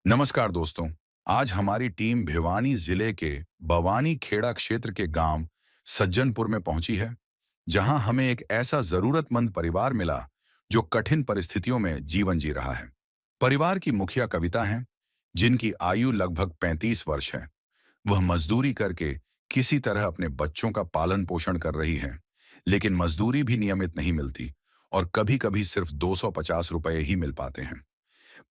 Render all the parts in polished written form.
नमस्कार दोस्तों। आज हमारी टीम भिवानी जिले के बवानी खेड़ा क्षेत्र के गांव सज्जनपुर में पहुंची है, जहां हमें एक ऐसा जरूरतमंद परिवार मिला जो कठिन परिस्थितियों में जीवन जी रहा है। परिवार की मुखिया कविता हैं, जिनकी आयु लगभग 35 वर्ष है। वह मजदूरी करके किसी तरह अपने बच्चों का पालन पोषण कर रही हैं, लेकिन मजदूरी भी नियमित नहीं मिलती और कभी-कभी सिर्फ 250 रुपए ही मिल पाते हैं।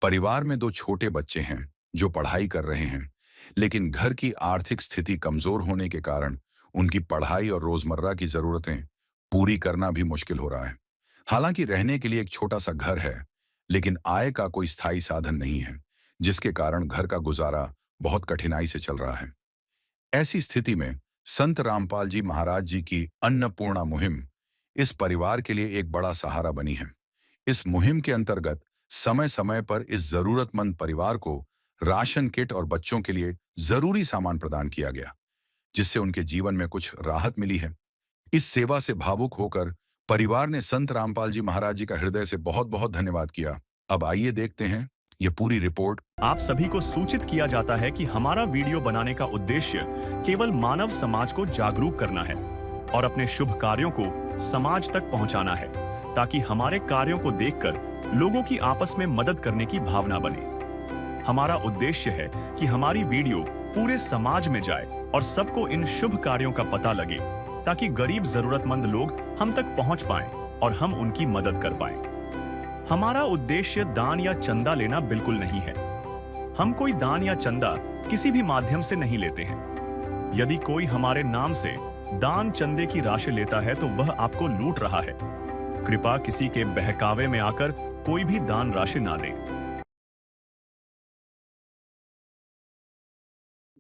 परिवार में दो छोटे बच्चे हैं जो पढ़ाई कर रहे हैं, लेकिन घर की आर्थिक स्थिति कमजोर होने के कारण उनकी पढ़ाई और रोजमर्रा की जरूरतें पूरी करना भी मुश्किल हो रहा है। हालांकि रहने के लिए एक छोटा सा घर है, लेकिन आय का कोई स्थायी साधन नहीं है, जिसके कारण घर का गुजारा बहुत कठिनाई से चल रहा है। ऐसी स्थिति में संत रामपाल जी महाराज जी की अन्नपूर्णा मुहिम इस परिवार के लिए एक बड़ा सहारा बनी है। इस मुहिम के अंतर्गत समय समय पर इस जरूरतमंद परिवार को राशन किट और बच्चों के लिए जरूरी सामान प्रदान किया गया, जिससे उनके जीवन में कुछ राहत मिली है। इस सेवा से भावुक होकर परिवार ने संत रामपाल जी महाराज जी का हृदय से बहुत बहुत धन्यवाद किया। अब आइए देखते हैं ये पूरी रिपोर्ट। आप सभी को सूचित किया जाता है कि हमारा वीडियो बनाने का उद्देश्य केवल मानव समाज को जागरूक करना है और अपने शुभ कार्यों को समाज तक पहुंचाना है, ताकि हमारे कार्यों को देखकर लोगों की आपस में मदद करने की भावना बने। हमारा उद्देश्य है कि हमारी वीडियो पूरे समाज में जाए और सबको इन शुभ कार्यों का पता लगे, ताकि गरीब जरूरतमंद लोग हम तक पहुंच पाएं और हम उनकी मदद कर पाएं। हमारा उद्देश्य दान या चंदा लेना बिल्कुल नहीं है। हम कोई दान या चंदा किसी भी माध्यम से नहीं लेते हैं। यदि कोई हमारे नाम से दान चंदे की राशि लेता है तो वह आपको लूट रहा है। कृपया किसी के बहकावे में आकर कोई भी दान राशि ना दें।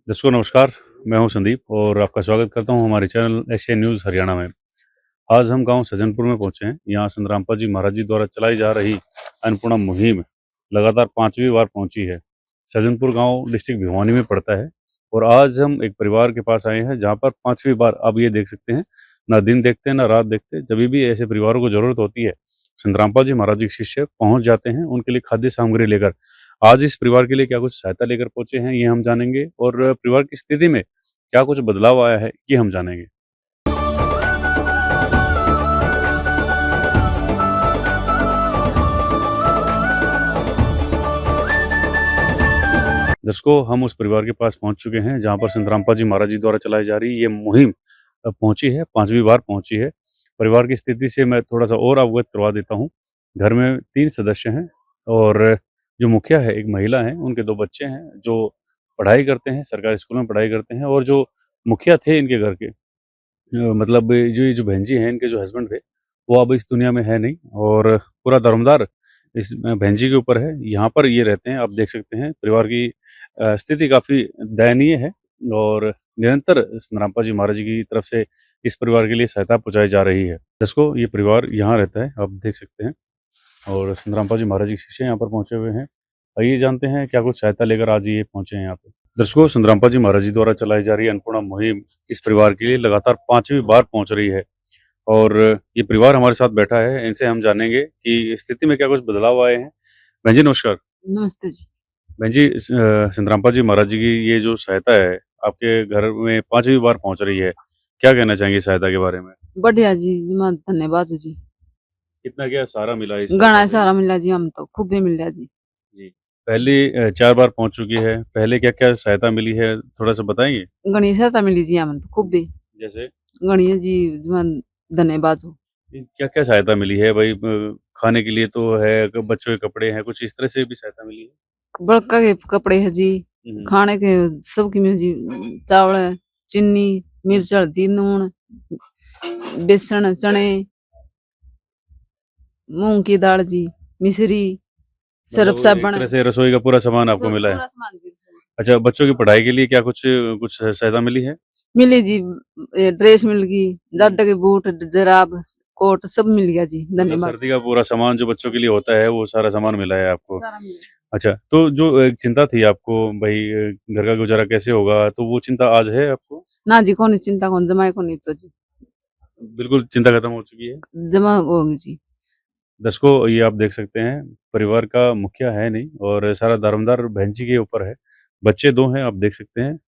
दर्शकों नमस्कार, मैं हूं संदीप और आपका स्वागत करता हूं हमारे चैनल एशियन न्यूज़ हरियाणा में। आज हम गांव सज्जनपुर में पहुंचे हैं। यहां संत रामपाल जी महाराज जी द्वारा चलाई जा रही अन्नपूर्णा मुहिम लगातार 5वीं बार पहुंची है। सज्जनपुर गांव डिस्ट्रिक्ट भिवानी में पड़ता है और आज हम एक परिवार के पास आए हैं जहां पर 5वीं बार आप ये देख सकते हैं, ना दिन देखते हैं ना रात देखते, जब भी ऐसे परिवारों को जरूरत होती है संत रामपाल जी महाराज जी के शिष्य पहुंच जाते हैं उनके लिए खाद्य सामग्री लेकर। आज इस परिवार के लिए क्या कुछ सहायता लेकर पहुंचे हैं ये हम जानेंगे और परिवार की स्थिति में क्या कुछ बदलाव आया है ये हम जानेंगे। दर्शकों हम उस परिवार के पास पहुंच चुके हैं जहां पर संत रामपाल जी महाराज जी द्वारा चलाई जा रही ये मुहिम पहुंची है, 5वीं बार पहुंची है। परिवार की स्थिति से मैं थोड़ा सा और अवगत करवा देता हूं। घर में 3 सदस्य हैं और जो मुखिया है एक महिला है, उनके 2 बच्चे हैं जो पढ़ाई करते हैं, सरकारी स्कूल में पढ़ाई करते हैं। और जो मुखिया थे इनके घर के मतलब जो ये जो बहन जी हैं, इनके जो हस्बैंड थे वो अब इस दुनिया में है नहीं और पूरा दारोमदार इस बहन जी के ऊपर है। यहाँ पर ये रहते हैं, आप देख सकते हैं परिवार की स्थिति काफ़ी दयनीय है और निरंतर संत रामपाल जी महाराज जी की तरफ से इस परिवार के लिए सहायता पहुँचाई जा रही है। दर्शकों ये परिवार यहाँ रहता है, आप देख सकते हैं, और संत रामपाल जी महाराज जी के शिष्य यहाँ पर पहुँचे हुए हैं। आइए जानते हैं क्या कुछ सहायता लेकर आज ये पहुँचे हैं यहाँ पे। दर्शकों संत रामपाल जी महाराज जी द्वारा चलाई जा रही अन्नपूर्णा मुहिम इस परिवार के लिए लगातार 5वीं बार पहुँच रही है और ये परिवार हमारे साथ बैठा है। इनसे हम जानेंगे कि स्थिति में क्या कुछ बदलाव आए हैं। बहन जी नमस्कार। नमस्ते जी। बहन जी संत रामपाल जी महाराज जी की ये जो सहायता है आपके घर में 5वीं बार पहुँच रही है, क्या कहना चाहेंगे सहायता के बारे में? बढ़िया जी, जी धन्यवाद जी। कितना क्या सहारा मिला इस घना सारा मिला जी, हम तो खूब भी मिल जी। जी, पहली 4 बार पहुँच चुकी है। पहले क्या-क्या सहायता मिली है, थोड़ा-सा बताएँगे? घनी सहायता मिली जी हम तो खूब भी। जैसे? घनी जी धन्यवाद हो। क्या-क्या सहायता मिली है भाई? खाने के लिए तो है, बच्चों के कपड़े हैं, कुछ इस तरह से भी सहायता मिली है? बड़का के कपड़े है जी, हुँ, खाने के सबकी मिल जी, चावल, चीनी, मिर्च, हल्दी, नून, बेसन, चने, मूंग की दाल जी, मिश्री, सर्फ मतलब एक साबुन, तरह से रसोई का पूरा सामान आपको सब मिला है। पूरा सामान जी। अच्छा, बच्चों की पढ़ाई के लिए क्या कुछ कुछ सहायता मिली है? मिली जी, ड्रेस मिल गई, जाडा के बूट, जराब, कोट सब मिल गया जी। मतलब धन्यवाद। सर्दी का पूरा सामान जो बच्चों के लिए होता है, वो सारा सामान मिला है आपको। सारा मिला। अच्छा, तो जो एक चिंता थी आपको भई घर का गुज़ारा कैसे होगा, तो वो चिंता आज है आपको? ना जी, कोनी चिंता कोनी, जमाए कोनी तो जी, बिल्कुल चिंता खत्म हो चुकी है? जमा होगी जी। दर्शकों, ये आप देख सकते हैं परिवार का मुखिया है नहीं और सारा दारोमदार बहन जी के ऊपर है। बच्चे 2 हैं, आप देख सकते हैं,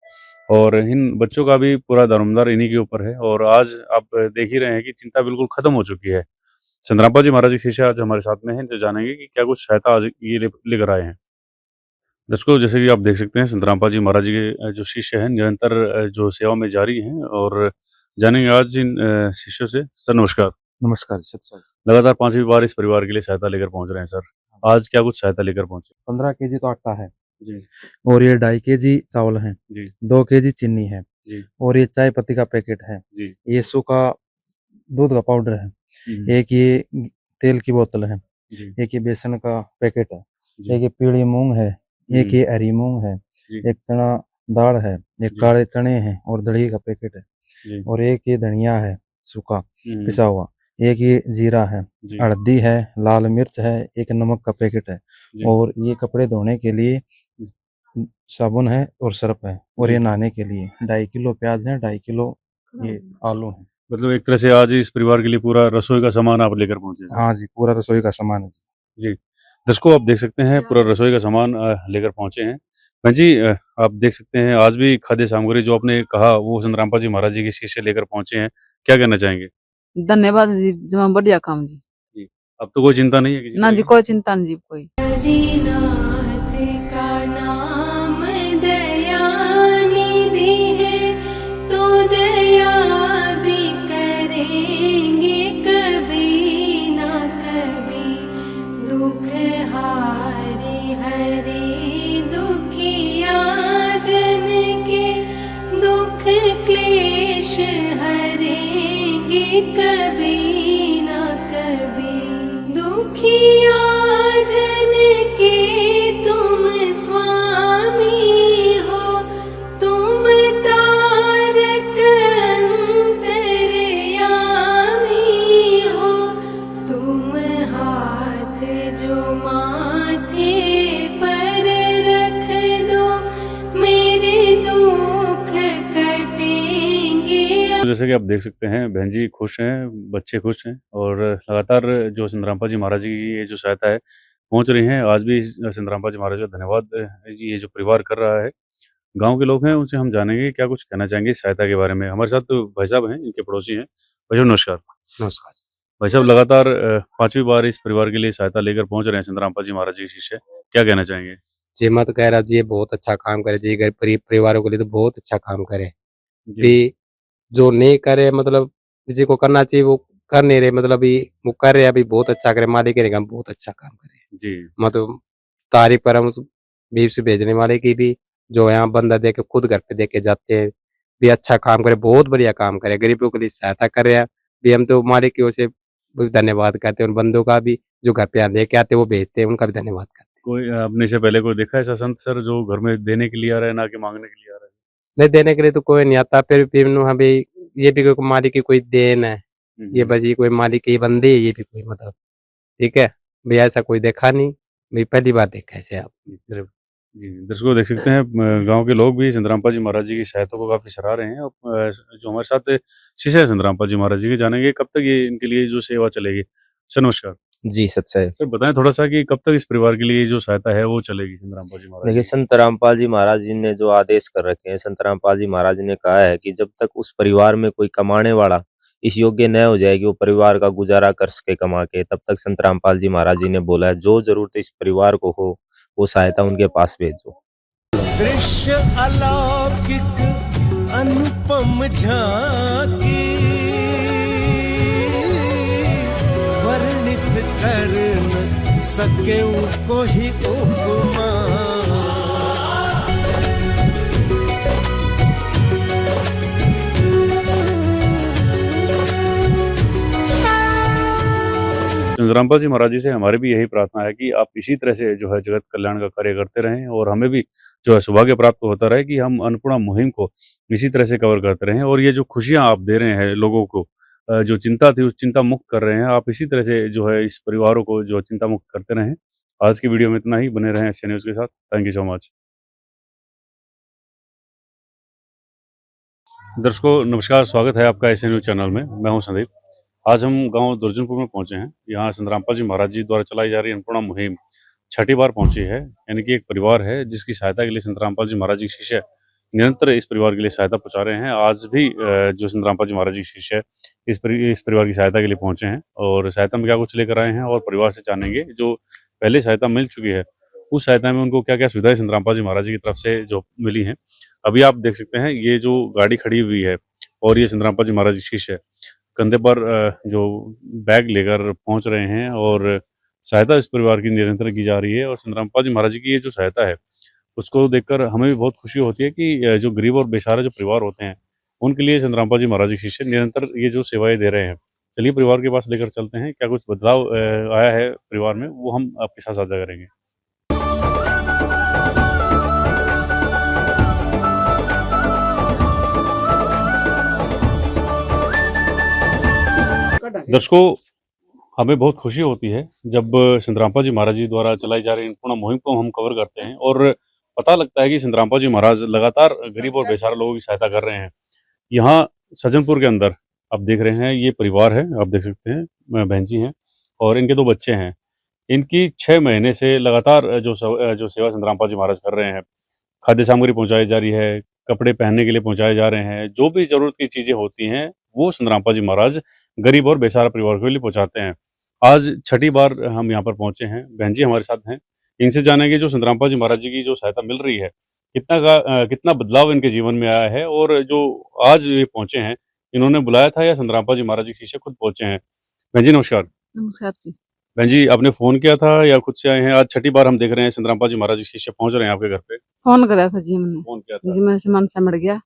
और इन बच्चों का भी पूरा दारोमदार इन्हीं के ऊपर है। और आज आप देख ही रहे हैं कि चिंता बिल्कुल खत्म हो चुकी है। संतरामपा जी महाराज के शिष्य आज हमारे साथ में हैं, इनसे जानेंगे कि क्या कुछ सहायता आज ये लेकर आए हैं। दर्शकों, जैसे कि आप देख सकते हैं संतरामपा जी महाराज जी के जो शिष्य हैं निरंतर जो सेवा में जारी हैं, और जानेंगे आज इन शिष्यों से। सर नमस्कार। नमस्कार सत सर। लगातार 5वीं बार इस परिवार के लिए सहायता लेकर पहुंच रहे हैं सर। आज क्या कुछ सहायता लेकर पहुंचे? 15 केजी तो आटा है जी और ये 2.5 केजी चावल है, जी 2 केजी चीनी है जी और ये चाय पत्ती का पैकेट है, जी ये सूखा दूध का पाउडर है, एक ये तेल की बोतल है, जी एक ये बेसन का पैकेट है, जी एक ये पीली मूंग है, एक ये हरी मूंग है, जी एक चना दाल है, एक जी। काले चने हैं और दही का पैकेट है, जी और एक ये धनिया है सूखा पिसा जी हुआ, एक ये जीरा है, जी हल्दी है, लाल मिर्च है, एक नमक का पैकेट है, जी और ये कपड़े धोने के लिए साबुन है और सर्फ है, और जी। ये नहाने के लिए 2.5 किलो प्याज है, 2.5 किलो ये आलू है। मतलब एक तरह से आज इस परिवार के लिए पूरा रसोई का सामान आप लेकर पहुंचे सर। हाँ जी, पूरा रसोई का सामान है जी। जी। दर्शकों, आप देख सकते हैं पूरा रसोई का सामान लेकर पहुंचे हैं। बहन जी, आप देख सकते हैं आज भी खाद्य सामग्री जो आपने कहा वो संतरामपा जी महाराज जी के शिष्य लेकर पहुंचे हैं। क्या कहना चाहेंगे? धन्यवाद जी, जमा बढ़िया काम जी। जी। अब तो कोई चिंता नहीं है किसी ना तरह जी, की? कोई चिंता नहीं जी कोई। आदिनाथ का नाम दयानिधि है, तो दया भी करेंगे कभी ना कभी। दुख हारे हरे दुखिया जन के, दुख क्लेश हरेंगे कभी ना कभी। दुखिया जन के तुम स्वामी हो, तुम तारक अंतर्यामी हो। तुम हाथ जो माथे पर रख दो, मेरे दुख कटेंगे। जैसे कि आप देख सकते हैं बहन जी खुश हैं, बच्चे खुश हैं, और लगातार जो संतरामपा जी महाराज जी की ये जो सहायता है पहुंच रही है। आज भी संतरामपा जी महाराज का धन्यवाद ये जो परिवार कर रहा है। गांव के लोग हैं, उनसे हम जानेंगे क्या कुछ कहना चाहेंगे इस सहायता के बारे में। हमारे साथ तो भाई साहब हैं, इनके पड़ोसी हैं। भाई साहब नमस्कार। नमस्कार। भाई साहब, लगातार 5वीं बार इस परिवार के लिए सहायता लेकर पहुंच रहे हैं संतरामपा जी महाराज जी के शिष्य। क्या कहना चाहेंगे? जी मैं तो कह रहा जी ये बहुत अच्छा काम करे जी, घर परिवारों के लिए तो बहुत अच्छा काम करे। जी भी जो नहीं करे मतलब जी को करना चाहिए वो कर नहीं रहे, मतलब ये वो कर रहे अभी बहुत अच्छा करे, मालिक के काम बहुत अच्छा काम करे। जी मतलब तारीफ पर हम उस बीफ से भेजने वाले की भी, जो यहाँ बंदा दे के खुद घर पे दे के जाते हैं, भी अच्छा काम करे, बहुत बढ़िया काम करे, गरीबों के लिए सहायता कर रहे हैं। भी हम तो मालिक की ओर से भी धन्यवाद करते हैं, उन बंदों का भी जो घर पे यहाँ दे के आते हैं वो भेजते हैं, उनका भी धन्यवाद करते हैं। कोई आपने इससे पहले कोई देखा ऐसा संत सर जो घर में देने के लिए आ रहा है, ना कि मांगने के लिए आ रहा है? नहीं देने के लिए तो कोई नहीं आता, फिर हमें ये भी कोई मालिक की कोई देन है, ये बस ये कोई मालिक की बंदी है, ये भी कोई मतलब ठीक है भैया, ऐसा कोई देखा नहीं, भाई पहली बार देखा ऐसे आप। जी, दर्शकों देख सकते हैं गांव के लोग भी संतरामपा जी महाराज जी की सहायता को काफी सराह रहे हैं। और जो हमारे साथ शिष्य है संतरामपा जी महाराज जी के, जानेंगे कब तक ये इनके लिए जो सेवा चलेगी। सर नमस्कार। जी सच्चाई। सर बताएं थोड़ा सा कि कब तक इस परिवार के लिए जो सहायता है वो चलेगी संतरामपा जी महाराज देखिए जी? संत रामपाल जी महाराज जी ने जो आदेश कर रखे हैं, संत रामपाल जी महाराज जी ने कहा है कि जब तक उस परिवार में कोई कमाने वाला इस योग्य न हो जाए कि वो परिवार का गुजारा कर सके कमा के, तब तक संत रामपाल जी महाराज जी ने बोला है जो जरूरत इस परिवार को हो वो सहायता उनके पास भेजो। दृश्य अलौकिक अनुपम झांकी, वर्णित कर न सके को ही उपमा। संतरामपा जी महाराज जी से हमारी भी यही प्रार्थना है कि आप इसी तरह से जो है जगत कल्याण का कार्य करते रहें, और हमें भी जो है सौभाग्य प्राप्त होता रहे कि हम अन्नपूर्णा मुहिम को इसी तरह से कवर करते रहें। और ये जो खुशियां आप दे रहे हैं लोगों को, जो चिंता थी उस चिंता मुक्त कर रहे हैं, आप इसी तरह से जो है इस परिवारों को जो चिंता मुक्त करते रहें। आज की वीडियो में इतना ही, बने रहें एसए न्यूज़ के साथ। Thank you so much. दर्शकों नमस्कार, स्वागत है आपका एसए न्यूज़ चैनल में। मैं हूं संदीप। आज हम गांव दुर्जनपुर में पहुंचे हैं। यहाँ संत रामपाल जी महाराज जी द्वारा चलाई जा रही अन्नपूर्णा मुहिम छठी बार पहुंची है। यानी कि एक परिवार है जिसकी सहायता के लिए संत रामपाल जी महाराज जी के शिष्य निरंतर इस परिवार के लिए सहायता पहुंचा रहे हैं। आज भी जो संत रामपाल जी महाराज जी के शिष्य इस परिवार की सहायता के लिए पहुंचे हैं और सहायता में क्या कुछ लेकर आए हैं और परिवार से जानेंगे जो पहले सहायता मिल चुकी है उस सहायता में उनको क्या क्या सुविधाएं संत रामपाल जी महाराज जी की तरफ से जो मिली हैं। अभी आप देख सकते हैं ये जो गाड़ी खड़ी हुई है और ये संत रामपाल जी महाराज जी के शिष्य कंधे पर जो बैग लेकर पहुंच रहे हैं और सहायता इस परिवार की निरंतर की जा रही है। और संत रामपाल जी महाराज जी की ये जो सहायता है उसको देखकर हमें भी बहुत खुशी होती है कि जो गरीब और बेसहारा जो परिवार होते हैं उनके लिए संत रामपाल जी महाराज जी के शिष्य निरंतर ये जो सेवाएं दे रहे हैं। चलिए परिवार के पास लेकर चलते हैं, क्या कुछ बदलाव आया है परिवार में वो हम आपके साथ साझा करेंगे। दर्शकों, हमें बहुत खुशी होती है जब संत रामपाल जी महाराज जी द्वारा चलाई जा रही अन्नपूर्णा मुहिम को हम कवर करते हैं और पता लगता है कि संत रामपाल जी महाराज लगातार गरीब और बेसहारा लोगों की सहायता कर रहे हैं। यहाँ सज्जनपुर के अंदर आप देख रहे हैं ये परिवार है, आप देख सकते हैं बहन जी हैं और इनके 2 बच्चे हैं। इनकी 6 महीने से लगातार जो सेवा संत रामपाल जी महाराज कर रहे हैं, खाद्य सामग्री पहुंचाई जा रही है, कपड़े पहनने के लिए पहुंचाए जा रहे हैं, जो भी जरूरत की चीजें होती हैं वो संत रामपाल जी महाराज गरीब और बेसहारा परिवार के लिए पहुंचाते हैं। आज छठी बार हम यहाँ पर पहुंचे हैं, बहन जी हमारे साथ हैं, इनसे जानेंगे जो संत रामपाल जी महाराज जी की जो सहायता मिल रही है कितना बदलाव इनके जीवन में आया है और जो आज ये पहुंचे हैं इन्होंने बुलाया था या संत रामपाल जी महाराज जी के शिष्य खुद पहुंचे हैं। बहन जी नमस्कार। नमस्कार जी। बहन जी आपने फोन किया था या खुद से आए हैं? आज छठी बार हम देख रहे हैं संत रामपाल जी महाराज जी के शिष्य पहुंच रहे हैं आपके घर पे। फोन कराया था जी हमने। फोन किया था जी, मेरा सामान समझ गया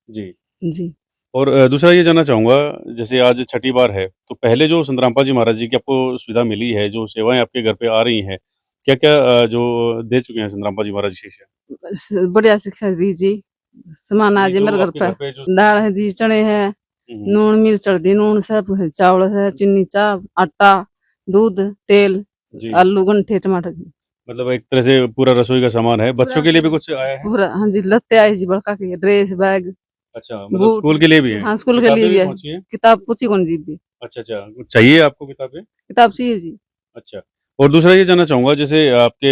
जी। जी। और दूसरा ये जानना चाहूंगा, जैसे आज छठी बार है तो पहले जो संत रामपाल जी महाराज जी की आपको सुविधा मिली है, जो सेवाएं आपके घर पे आ रही हैं, क्या क्या जो दे चुके हैं संत रामपाल जी महाराज जी शिष्य? बढ़िया शिक्षा दी जी। सामान आज जो मेरे घर आपके पे जो दाल है जी, चने है, नून मिर्च हल्दी नून सब है, चावल है, चीनी चाप आटा दूध तेल जी, आलू गंठे टमाटर जी मतलब एक तरह से पूरा रसोई का सामान है। बच्चों के लिए भी कुछ आया है? पूरा। हाँ जी, लत्ते आए जी, बड़का के ड्रेस बैग। अच्छा, मतलब बूट। स्कूल के लिए भी है? हाँ, स्कूल के किताबें लिए भी है। पहुंची हैं? किताब पूछी कौन जी भी अच्छा अच्छा, कुछ चाहिए आपको किताबें? किताब चाहिए जी। अच्छा, और दूसरा ये जानना चाहूंगा, जैसे आपके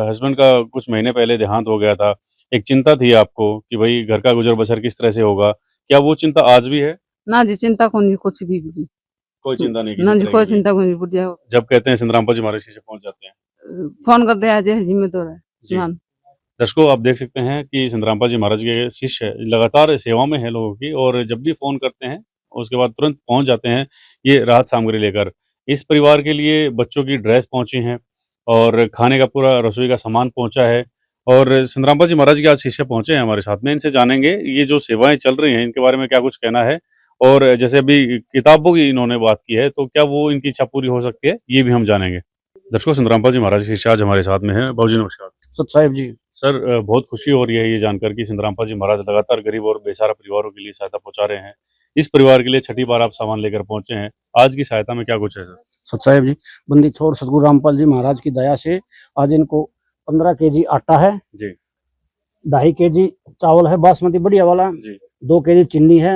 हस्बैंड का कुछ महीने पहले देहांत हो गया था, एक चिंता थी आपको कि भाई घर का गुजर बसर किस तरह से होगा, क्या वो चिंता आज भी है? ना जी, चिंता कौन जी, कुछ भी जी। कोई चिंता नहीं ना किसी जी, तरह कोई की भी? चिंता कौन जी, बुढ़िया जब कहते हैं संत रामपाल जी महाराज शिष्य पहुंच जाते हैं। फोन कर दे आज जिम्मेदार है जी। सामान। दर्शकों, आप देख सकते हैं कि संत रामपाल जी महाराज के शिष्य लगातार सेवा में है लोगों की और जब भी फोन करते हैं उसके बाद तुरंत पहुंच जाते हैं ये राहत सामग्री लेकर। इस परिवार के लिए बच्चों की ड्रेस पहुंची हैं और खाने का पूरा रसोई का सामान पहुंचा है। और संत रामपाल जी महाराज के आज शिष्य पहुंचे हैं हमारे साथ में, इनसे जानेंगे ये जो सेवाएं चल रही हैं इनके बारे में क्या कुछ कहना है। और जैसे अभी किताबों की इन्होंने बात की है तो क्या वो इनकी इच्छा पूरी हो सकती है, ये भी हम जानेंगे। दर्शकों, संत रामपाल जी महाराज के शिष्य आज हमारे साथ में है। बाबू जी नमस्कार। सत साहिब जी। सर, बहुत खुशी हो रही है ये जानकर कि संत रामपाल जी महाराज लगातार गरीब और बेसहारा परिवारों के लिए सहायता पहुंचा रहे हैं। इस परिवार के लिए छठी बार आप सामान लेकर पहुंचे हैं, आज की सहायता में क्या कुछ है सर? सत साहिब जी, बंदी छोड़ सतगुरु रामपाल जी महाराज की दया से आज इनको 15 केजी आटा है जी, 2.5 केजी चावल है बासमती बढ़िया वाला जी, 2 केजी चीनी है,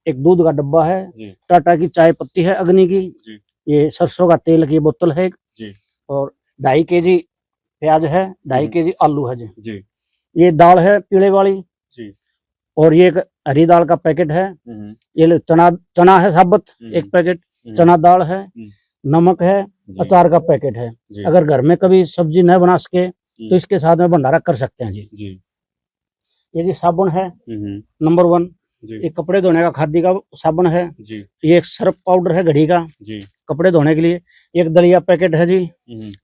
एक दूध का डब्बा है, जी, टाटा की चाय पत्ती है अग्नि की, जी, ये सरसों का तेल की बोतल है जी, और 2.5 केजी प्याज है, 2.5 केजी आलू है जी, जी, ये दाल है पीले वाली जी, और ये एक हरी दाल का पैकेट है, हम्म, ये चना है साबुत हम्म, 1 पैकेट, हम्म, चना दाल है, नमक है, जी, अचार का पैकेट है। जी, अगर घर में कभी सब्जी न बना सके तो इसके साथ में भंडारा कर सकते हैं जी। जी, ये जी साबुन है हम्म, नंबर 1, जी, ये कपड़े धोने का खादी का साबुन है, जी, ये एक सर्फ पाउडर है घड़ी का जी, कपड़े धोने के लिए, एक दलिया पैकेट है जी,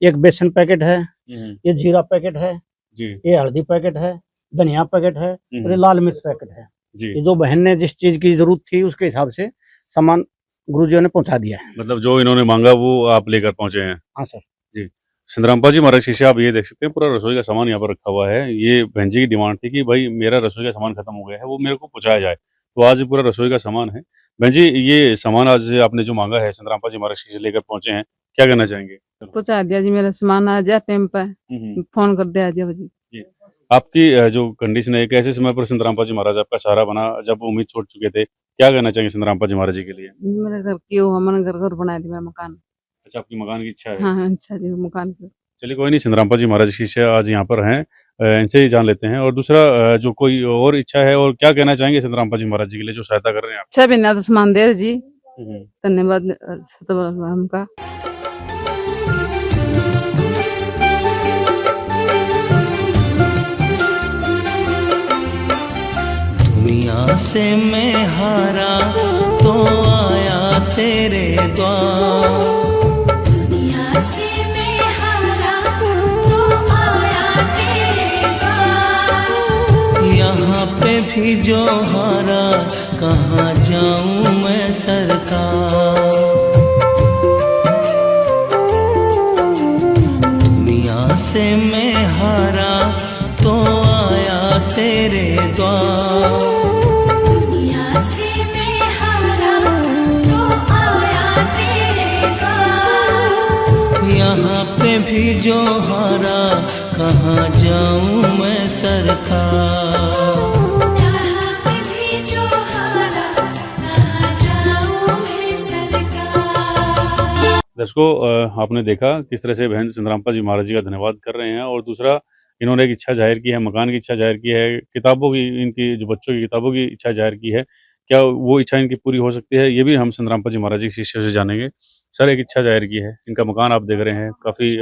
एक बेसन पैकेट है, ये जीरा पैकेट है, जी, ये हल्दी पैकेट है, धनिया पैकेट है और ये लाल मिर्च पैकेट है। जी। ये जो बहन ने जिस चीज की जरूरत थी उसके हिसाब से सामान गुरुजियों ने पहुंचा दिया है। मतलब जो इन्होंने मांगा वो आप लेकर पहुंचे हैं। हाँ सर। जी, संत रामपाल जी महाराज शिष्य, आप ये देख सकते हैं पूरा रसोई का सामान यहाँ पर रखा हुआ है। ये बहन जी की डिमांड थी कि भाई मेरा रसोई का सामान खत्म हो गया है, वो मेरे को पहुंचाया जाए, तो आज पूरा रसोई का सामान है। बहन जी, ये सामान आज आपने जो मांगा है संत रामपाल जी महाराज शिष्य लेकर पहुंचे हैं, क्या कहना चाहेंगे? पहुंचा दिया जी, मेरा सामान आ जाए टाइम पर, फोन कर दिया जी। जी, आपकी जो कंडीशन है, एक ऐसे समय पर संत रामपाल जी महाराज आपका सहारा बना जब उम्मीद छोड़ चुके थे, क्या कहना चाहेंगे संत रामपाल जी महाराज जी के लिए? मेरे घर की वो हमने घर बनाया थी, मेरा मकान। अच्छा, आपकी मकान की इच्छा है। हाँ हाँ, अच्छा जी, मकान की। चलिए कोई नहीं, संत रामपाल जी महाराज की इच्छा आज यहाँ पर हैं, इनसे ही जान लेते हैं। और दूसरा जो कोई और इच्छा है और क्या कहना चाहेंगे संत रामपाल जी महाराज जी के लिए जो सहायता कर रहे हैं आप? अच्छा बिना तो समान दे जी, हम्म। धन्यवाद हमका। दुनिया से मैं हारा तो आया तेरे द्वार, दुनिया से मैं हारा तो आया तेरे द्वार। यहाँ पे भी जो हारा कहाँ जाऊँ मैं सरकार। दुनिया से मैं हारा तो आया तेरे द्वार, दुनिया से मैं हारा तो आया तेरे द्वार। यहाँ पे भी जो हारा कहाँ जाऊँ मैं सरकार। यहाँ पे भी जो हारा कहाँ जाऊँ मैं सरकार। दर्शकों, आपने देखा किस तरह से बहन संत रामपाल जी महाराज जी का धन्यवाद कर रहे हैं। और दूसरा, इन्होंने एक इच्छा जाहिर की है, मकान की इच्छा जाहिर की है, किताबों की, इनकी जो बच्चों की किताबों की इच्छा जाहिर की है। क्या वो इच्छा इनकी पूरी हो सकती है, ये भी हम संत रामपाल जी महाराज जी के शिष्य से जानेंगे। सर, एक इच्छा जाहिर की है, इनका मकान आप देख रहे हैं काफ़ी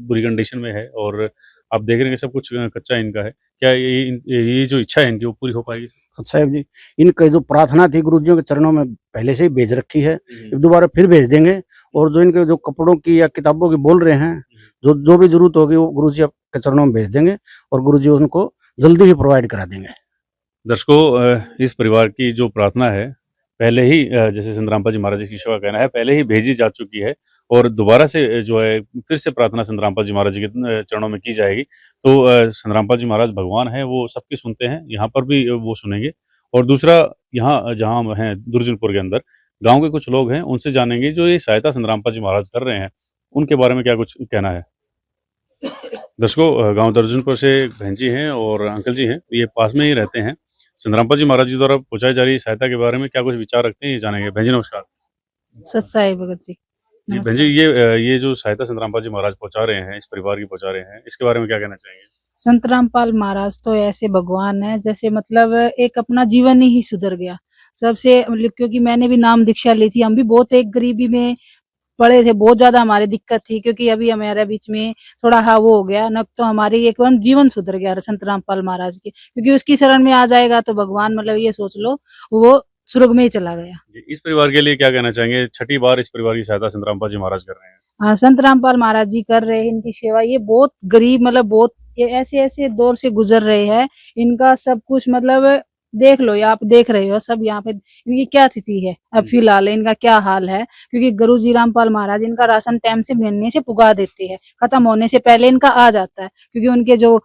बुरी कंडीशन में है और आप देख रहे हैं कि सब कुछ कच्चा इनका है। क्या ये जो इच्छा है इनकी वो पूरी हो पाएगी? साहब जी, इनकी जो प्रार्थना थी गुरुजियों के चरणों में पहले से ही भेज रखी है, अब दोबारा फिर भेज देंगे। और जो इनके जो कपड़ों की या किताबों की बोल रहे हैं, जो भी जरूरत होगी वो गुरुजी के चरणों में भेज देंगे और गुरुजी उनको जल्दी ही प्रोवाइड करा देंगे। दर्शकों, इस परिवार की जो प्रार्थना है पहले ही, जैसे संत रामपाल जी महाराज जी शिष्यों का कहना है, पहले ही भेजी जा चुकी है और दोबारा से जो है फिर से प्रार्थना संत रामपाल जी महाराज जी के चरणों में की जाएगी। तो संत रामपाल जी महाराज भगवान हैं, वो सबकी सुनते हैं, यहाँ पर भी वो सुनेंगे। और दूसरा, यहाँ जहाँ हम हैं दुर्जनपुर के अंदर, गाँव के कुछ लोग हैं, उनसे जानेंगे जो ये सहायता संत रामपाल जी महाराज कर रहे हैं, उनके बारे में क्या कुछ कहना है। दर्शकों, गाँव दुर्जनपुर से बहन जी हैं और अंकल जी हैं, ये पास में ही रहते हैं। संत रामपाल जी महाराज जी द्वारा पहुंचाई जा रही सहायता के बारे में क्या कुछ विचार रखते हैं, ये जानेंगे। बहन जी नमस्कार। सच्चाई भगत जी। जी बहन जी, ये जो सहायता संत रामपाल जी महाराज पहुंचा रहे हैं, इस परिवार की पहुंचा रहे हैं, इसके बारे में क्या कहना चाहेंगे? संत रामपाल महाराज तो ऐसे भगवान है, जैसे मतलब एक अपना जीवन ही सुधर गया सबसे। क्योंकि मैंने भी नाम दीक्षा ली थी, हम भी बहुत एक गरीबी में पड़े थे, बहुत ज्यादा हमारी दिक्कत थी, क्योंकि अभी हमारे बीच में थोड़ा वो हो गया न, तो हमारी एक जीवन सुधर गया संत रामपाल महाराज के, क्योंकि उसकी शरण में आ जाएगा तो भगवान, मतलब ये सोच लो, वो स्वर्ग में ही चला गया। इस परिवार के लिए क्या कहना चाहेंगे? छठी बार इस परिवार की सहायता संत रामपाल जी महाराज कर रहे हैं। हाँ, संत रामपाल महाराज जी कर रहे हैं इनकी सेवा। ये बहुत गरीब, मतलब बहुत ये ऐसे दौर से गुजर रहे हैं, इनका सब कुछ मतलब देख लो, आप देख रहे हो सब यहाँ पे इनकी क्या स्थिति है अब फिलहाल, इनका क्या हाल है। क्योंकि गुरु जी रामपाल महाराज इनका राशन टाइम से मिलने से पुगा देते हैं, खत्म होने से पहले इनका आ जाता है, क्योंकि उनके जो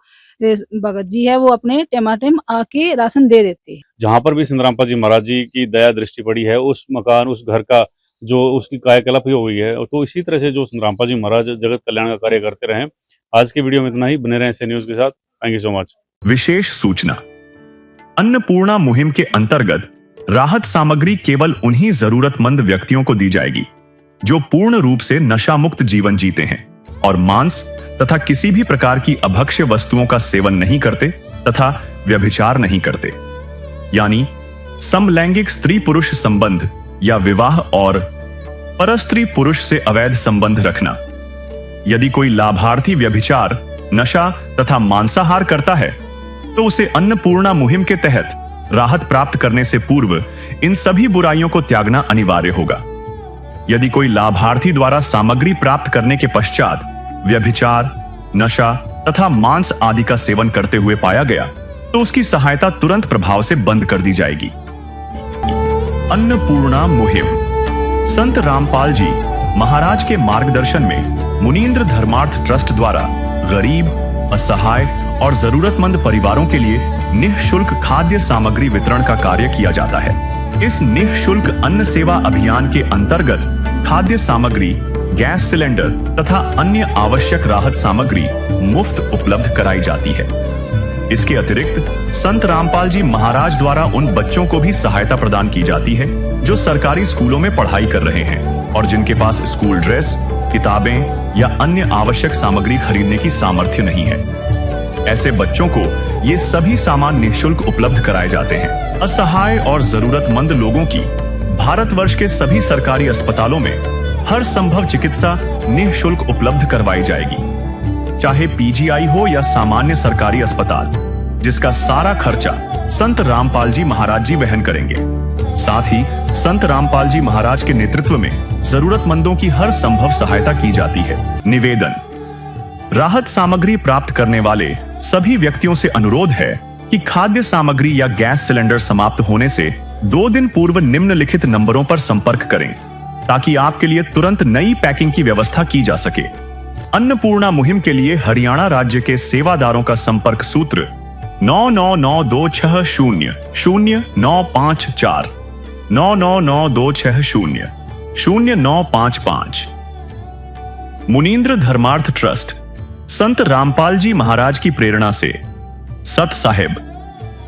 भगत जी है वो अपने टेमाटेम आके राशन दे देते हैं। जहाँ पर भी संत रामपाल जी महाराज जी की दया दृष्टि पड़ी है, उस मकान, उस घर का जो उसकी कायाकल्प ही हो गई है। तो इसी तरह से जो संत रामपाल जी महाराज जगत कल्याण का कार्य करते रहे। आज की वीडियो में इतना ही, बने रहें ऐसे न्यूज के साथ। Thank you so much. विशेष सूचना, अन्नपूर्णा मुहिम के अंतर्गत राहत सामग्री केवल उन्हीं जरूरतमंद व्यक्तियों को दी जाएगी जो पूर्ण रूप से नशा मुक्त जीवन जीते हैं और मांस तथा किसी भी प्रकार की अभक्ष्य वस्तुओं का सेवन नहीं करते तथा व्यभिचार नहीं करते, यानी समलैंगिक स्त्री पुरुष संबंध या विवाह और परस्त्री पुरुष से अवैध संबंध रखना। यदि कोई लाभार्थी व्यभिचार, नशा तथा मांसाहार करता है तो उसे अन्नपूर्णा मुहिम के तहत राहत प्राप्त करने से पूर्व इन सभी बुराइयों को त्यागना अनिवार्य होगा। यदि कोई लाभार्थी द्वारा सामग्री प्राप्त करने के पश्चात व्यभिचार, नशा तथा मांस आदि का सेवन करते हुए पाया गया तो उसकी सहायता तुरंत प्रभाव से बंद कर दी जाएगी। अन्नपूर्णा मुहिम संत रामपाल जी महाराज के मार्गदर्शन में मुनीन्द्र धर्मार्थ ट्रस्ट द्वारा गरीब, असहाय और जरूरतमंद परिवारों के लिए निःशुल्क खाद्य सामग्री वितरण का कार्य किया जाता है। इस निःशुल्क अन्न सेवा अभियान के अंतर्गत खाद्य सामग्री, गैस सिलेंडर तथा अन्य आवश्यक राहत सामग्री मुफ्त उपलब्ध कराई जाती है। इसके अतिरिक्त संत रामपाल जी महाराज द्वारा उन बच्चों को भी सहायता प्रदान की जाती है जो सरकारी स्कूलों में पढ़ाई कर रहे हैं और जिनके पास स्कूल ड्रेस, किताबें या अन्य आवश्यक सामग्री खरीदने की सामर्थ्य नहीं है। ऐसे बच्चों को ये सभी सामान निःशुल्क उपलब्ध कराए जाते हैं। असहाय और जरूरतमंद लोगों की भारतवर्ष के सभी सरकारी अस्पतालों में हर संभव चिकित्सा निःशुल्क उपलब्ध करवाई जाएगी, चाहे पीजीआई हो या सामान्य सरकारी अस्पताल, जिसका सारा खर्चा संत रामपाल जी महाराज जी वहन करेंगे। साथ ही संत रामपाल जी महाराज के नेतृत्व में जरूरतमंदों की हर संभव सहायता की जाती है। निवेदन: राहत सामग्री प्राप्त करने वाले सभी व्यक्तियों से अनुरोध है कि खाद्य सामग्री या गैस सिलेंडर समाप्त होने से 2 दिन पूर्व निम्नलिखित नंबरों पर संपर्क करें ताकि आपके लिए तुरंत नई पैकिंग की व्यवस्था की जा सके। अन्नपूर्णा मुहिम के लिए हरियाणा राज्य के सेवादारों का संपर्क सूत्र 9992600954 9992600955। मुनींद्र धर्मार्थ ट्रस्ट संत रामपाल जी महाराज की प्रेरणा से सत साहिब